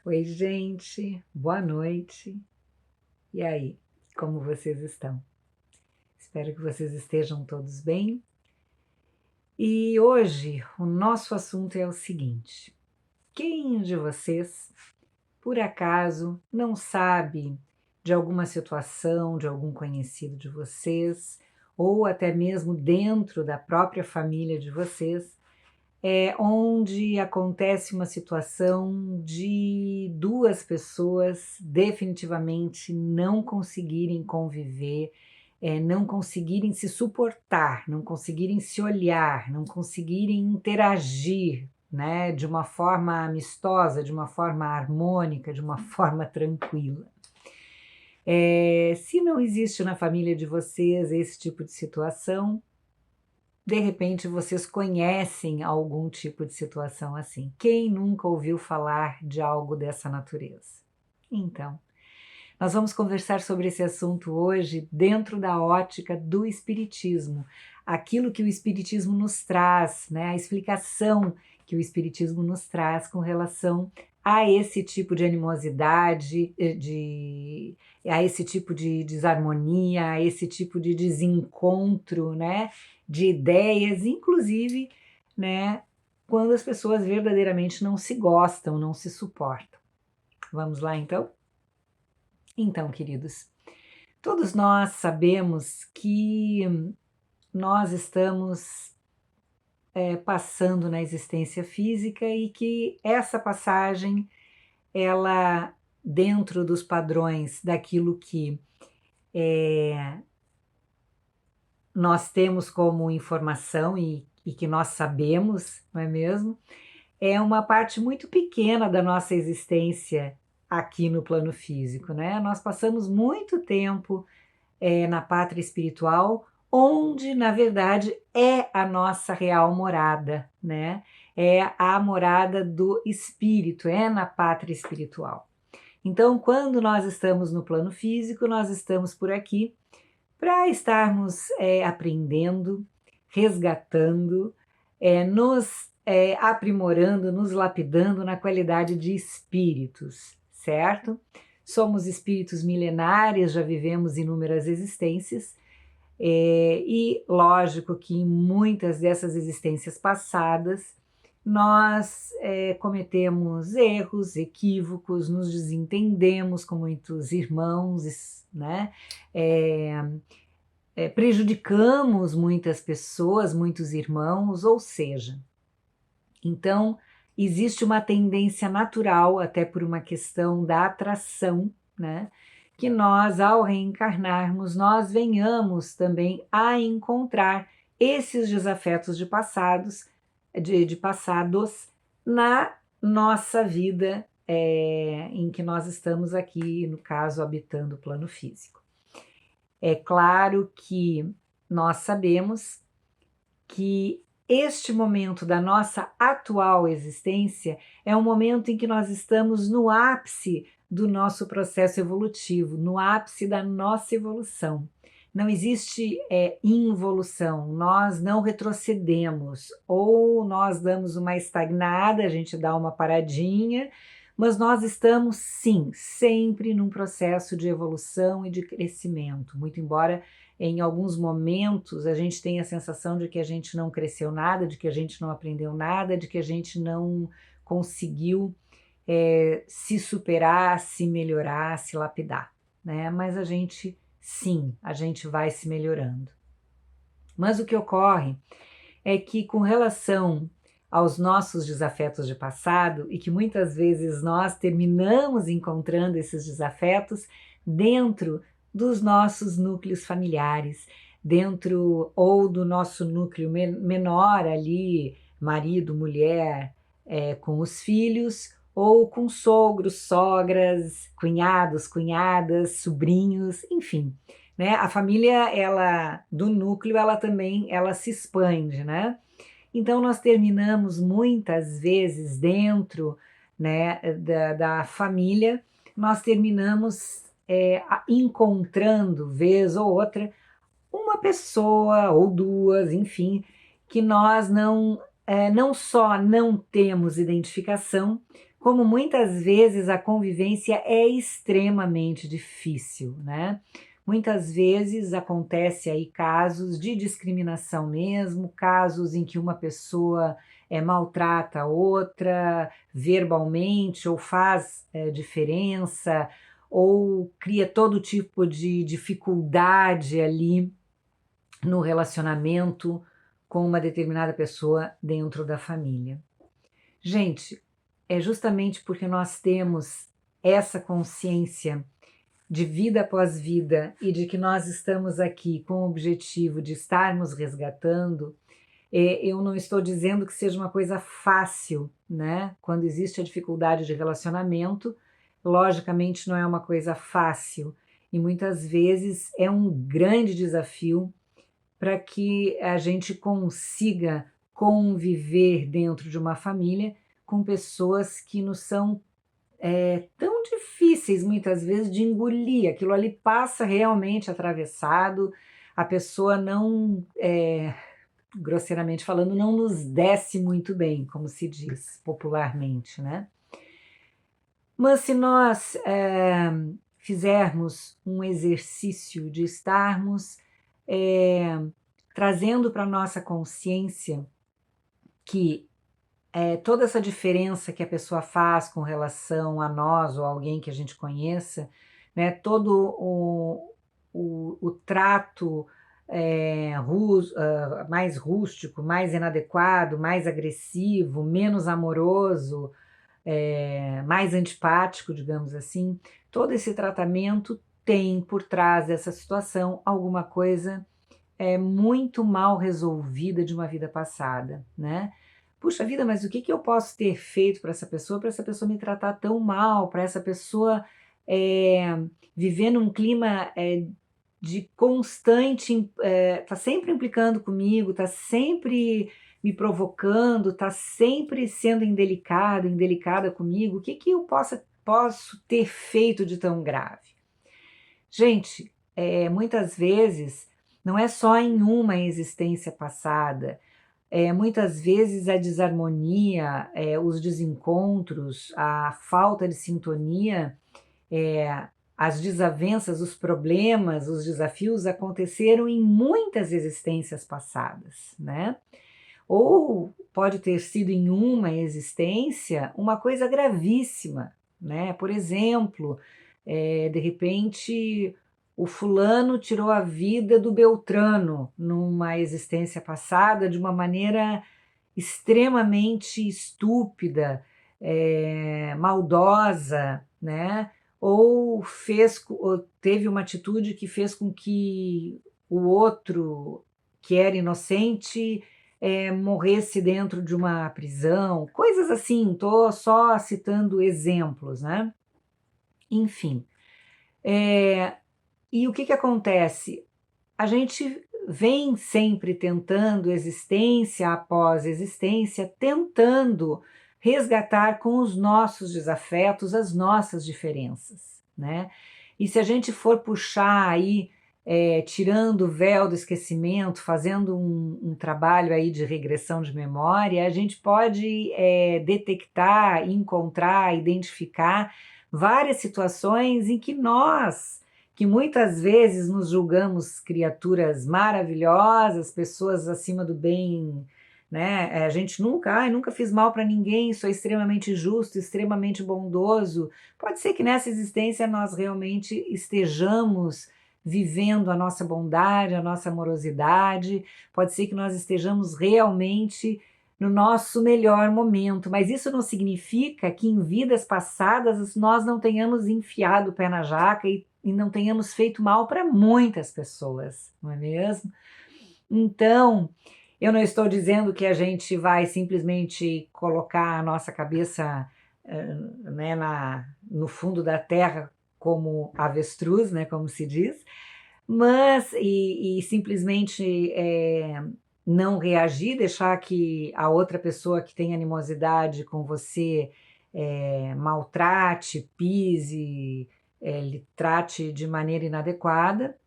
Oi, gente, boa noite. E aí, como vocês estão? Espero que vocês estejam todos bem. E hoje o nosso assunto é o seguinte: quem de vocês, por acaso, não sabe de alguma situação, de algum conhecido de vocês, ou até mesmo dentro da própria família de vocês, onde acontece uma situação de duas pessoas definitivamente não conseguirem conviver, não conseguirem se suportar, não conseguirem se olhar, não conseguirem interagir, né, de uma forma amistosa, de uma forma harmônica, de uma forma tranquila. Se não existe na família de vocês esse tipo de situação, de repente vocês conhecem algum tipo de situação assim. Quem nunca ouviu falar de algo dessa natureza? Então, nós vamos conversar sobre esse assunto hoje dentro da ótica do Espiritismo. Aquilo que o Espiritismo nos traz, né? A explicação que o Espiritismo nos traz com relação a esse tipo de animosidade, a esse tipo de desarmonia, a esse tipo de desencontro, né? De ideias, inclusive, né? Quando as pessoas verdadeiramente não se gostam, não se suportam. Vamos lá então? Então, queridos, todos nós sabemos que nós estamos passando na existência física e que essa passagem, ela, dentro dos padrões daquilo que nós temos como informação e que nós sabemos, não é mesmo? É uma parte muito pequena da nossa existência aqui no plano físico, né? Nós passamos muito tempo na pátria espiritual, onde, na verdade, é a nossa real morada, né? É a morada do espírito, é na pátria espiritual. Então, quando nós estamos no plano físico, nós estamos por aqui para estarmos aprendendo, resgatando, nos aprimorando, nos lapidando na qualidade de espíritos, certo? Somos espíritos milenares, já vivemos inúmeras existências, e lógico que em muitas dessas existências passadas nós cometemos erros, equívocos, nos desentendemos com muitos irmãos, né? Prejudicamos muitas pessoas, muitos irmãos, ou seja, então existe uma tendência natural, até por uma questão da atração, né? Que nós, ao reencarnarmos, nós venhamos também a encontrar esses desafetos de passados, de passados na nossa vida em que nós estamos aqui, no caso, habitando o plano físico. É claro que nós sabemos que este momento da nossa atual existência é um momento em que nós estamos no ápice do nosso processo evolutivo, no ápice da nossa evolução. Não existe involução, nós não retrocedemos, ou nós damos uma estagnada, a gente dá uma paradinha, mas nós estamos, sim, sempre num processo de evolução e de crescimento, muito embora em alguns momentos a gente tenha a sensação de que a gente não cresceu nada, de que a gente não aprendeu nada, de que a gente não conseguiu se superar, se melhorar, se lapidar, né? Mas a gente, sim, a gente vai se melhorando. Mas o que ocorre é que, com relação aos nossos desafetos de passado, e que muitas vezes nós terminamos encontrando esses desafetos dentro dos nossos núcleos familiares, dentro ou do nosso núcleo menor ali, marido, mulher, com os filhos, ou com sogros, sogras, cunhados, cunhadas, sobrinhos, enfim, né? A família, ela do núcleo, ela também ela se expande, né? Então nós terminamos muitas vezes dentro, né, da família, nós terminamos encontrando vez ou outra uma pessoa ou duas, enfim, que nós não só não temos identificação, como muitas vezes a convivência é extremamente difícil, né? Muitas vezes acontece aí casos de discriminação mesmo, casos em que uma pessoa maltrata a outra verbalmente ou faz diferença ou cria todo tipo de dificuldade ali no relacionamento com uma determinada pessoa dentro da família. Gente, é justamente porque nós temos essa consciência de vida após vida e de que nós estamos aqui com o objetivo de estarmos resgatando. Eu não estou dizendo que seja uma coisa fácil, né? Quando existe a dificuldade de relacionamento, logicamente não é uma coisa fácil e muitas vezes é um grande desafio para que a gente consiga conviver dentro de uma família com pessoas que nos são tão difíceis muitas vezes de engolir. Aquilo ali passa realmente atravessado, a pessoa não, grosseiramente falando, não nos desce muito bem, como se diz popularmente, né? Mas se nós fizermos um exercício de estarmos trazendo para a nossa consciência que toda essa diferença que a pessoa faz com relação a nós ou alguém que a gente conheça, né, todo o trato mais rústico, mais inadequado, mais agressivo, menos amoroso, mais antipático, digamos assim, todo esse tratamento tem por trás dessa situação alguma coisa muito mal resolvida de uma vida passada, né? Puxa vida, mas o que que eu posso ter feito para essa pessoa me tratar tão mal, para essa pessoa viver num clima de constante, tá sempre implicando comigo, tá sempre me provocando, tá sempre sendo indelicado, indelicada comigo, o que que eu posso ter feito de tão grave? Gente, muitas vezes não é só em uma existência passada, muitas vezes a desarmonia, os desencontros, a falta de sintonia, as desavenças, os problemas, os desafios aconteceram em muitas existências passadas, né? Ou pode ter sido em uma existência uma coisa gravíssima, né? Por exemplo, de repente o fulano tirou a vida do Beltrano numa existência passada de uma maneira extremamente estúpida, maldosa, né? Ou teve uma atitude que fez com que o outro, que era inocente, morresse dentro de uma prisão, coisas assim, estou só citando exemplos, né? Enfim, e o que que acontece? A gente vem sempre tentando, existência após existência, tentando resgatar com os nossos desafetos as nossas diferenças, né? E se a gente for puxar aí, tirando o véu do esquecimento, fazendo um trabalho aí de regressão de memória, a gente pode detectar, encontrar, identificar várias situações em que nós, que muitas vezes nos julgamos criaturas maravilhosas, pessoas acima do bem, né? A gente nunca fiz mal para ninguém, sou extremamente justo, extremamente bondoso. Pode ser que nessa existência nós realmente estejamos vivendo a nossa bondade, a nossa amorosidade, pode ser que nós estejamos realmente no nosso melhor momento, mas isso não significa que em vidas passadas nós não tenhamos enfiado o pé na jaca e não tenhamos feito mal para muitas pessoas, não é mesmo? Então, eu não estou dizendo que a gente vai simplesmente colocar a nossa cabeça né, no fundo da terra como avestruz, né, como se diz, mas e simplesmente não reagir, deixar que a outra pessoa que tem animosidade com você maltrate, pise, lhe trate de maneira inadequada.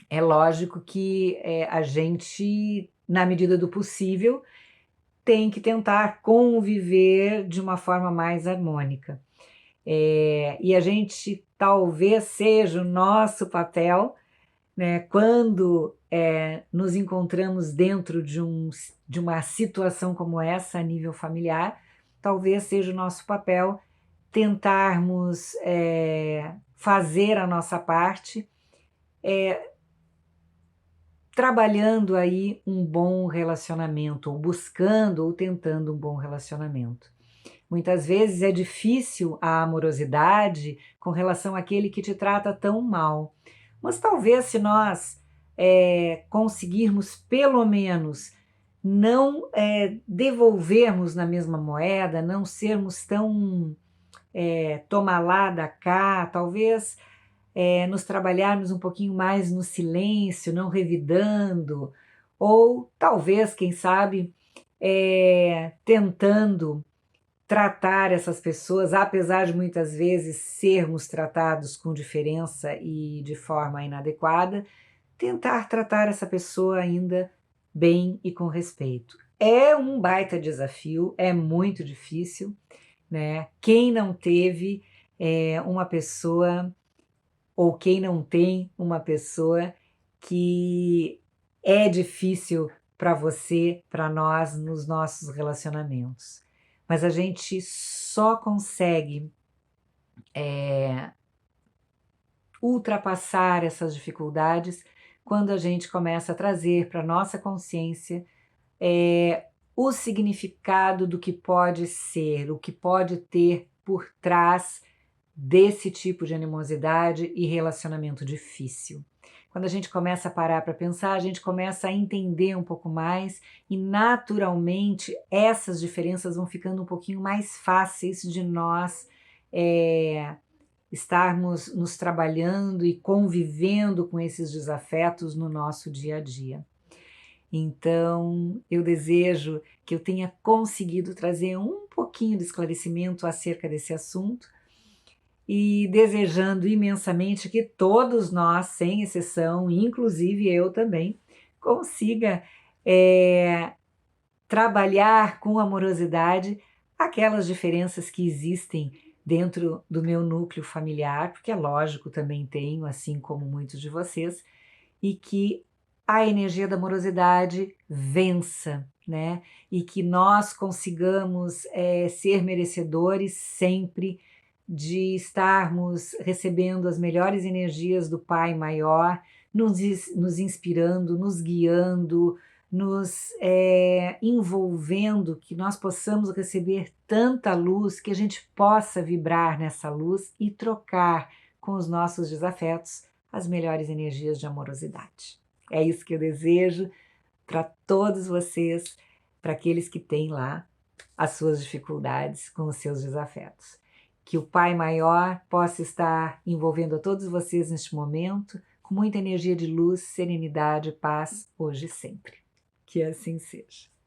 É lógico que a gente, na medida do possível, tem que tentar conviver de uma forma mais harmônica. E a gente talvez seja o nosso papel, né, quando nos encontramos dentro de uma situação como essa a nível familiar, talvez seja o nosso papel tentarmos fazer a nossa parte, trabalhando aí um bom relacionamento, ou buscando ou tentando um bom relacionamento. Muitas vezes é difícil a amorosidade com relação àquele que te trata tão mal, mas talvez se nós conseguirmos pelo menos não devolvermos na mesma moeda, não sermos tão toma lá da cá, talvez nos trabalharmos um pouquinho mais no silêncio, não revidando, ou talvez, quem sabe, tentando tratar essas pessoas, apesar de muitas vezes sermos tratados com diferença e de forma inadequada, tentar tratar essa pessoa ainda bem e com respeito. É um baita desafio, é muito difícil, né? Quem não teve uma pessoa, ou quem não tem uma pessoa que é difícil para você, para nós, nos nossos relacionamentos. Mas a gente só consegue ultrapassar essas dificuldades quando a gente começa a trazer para a nossa consciência o significado do que pode ser, o que pode ter por trás desse tipo de animosidade e relacionamento difícil. Quando a gente começa a parar para pensar, a gente começa a entender um pouco mais e naturalmente essas diferenças vão ficando um pouquinho mais fáceis de nós estarmos nos trabalhando e convivendo com esses desafetos no nosso dia a dia. Então, eu desejo que eu tenha conseguido trazer um pouquinho de esclarecimento acerca desse assunto e desejando imensamente que todos nós, sem exceção, inclusive eu também, consiga trabalhar com amorosidade aquelas diferenças que existem dentro do meu núcleo familiar, porque é lógico, também tenho, assim como muitos de vocês, e que a energia da amorosidade vença, né? E que nós consigamos ser merecedores sempre de estarmos recebendo as melhores energias do Pai Maior, nos inspirando, nos guiando, nos envolvendo, que nós possamos receber tanta luz, que a gente possa vibrar nessa luz e trocar com os nossos desafetos as melhores energias de amorosidade. É isso que eu desejo para todos vocês, para aqueles que têm lá as suas dificuldades com os seus desafetos. Que o Pai Maior possa estar envolvendo a todos vocês neste momento, com muita energia de luz, serenidade e paz, hoje e sempre. Que assim seja.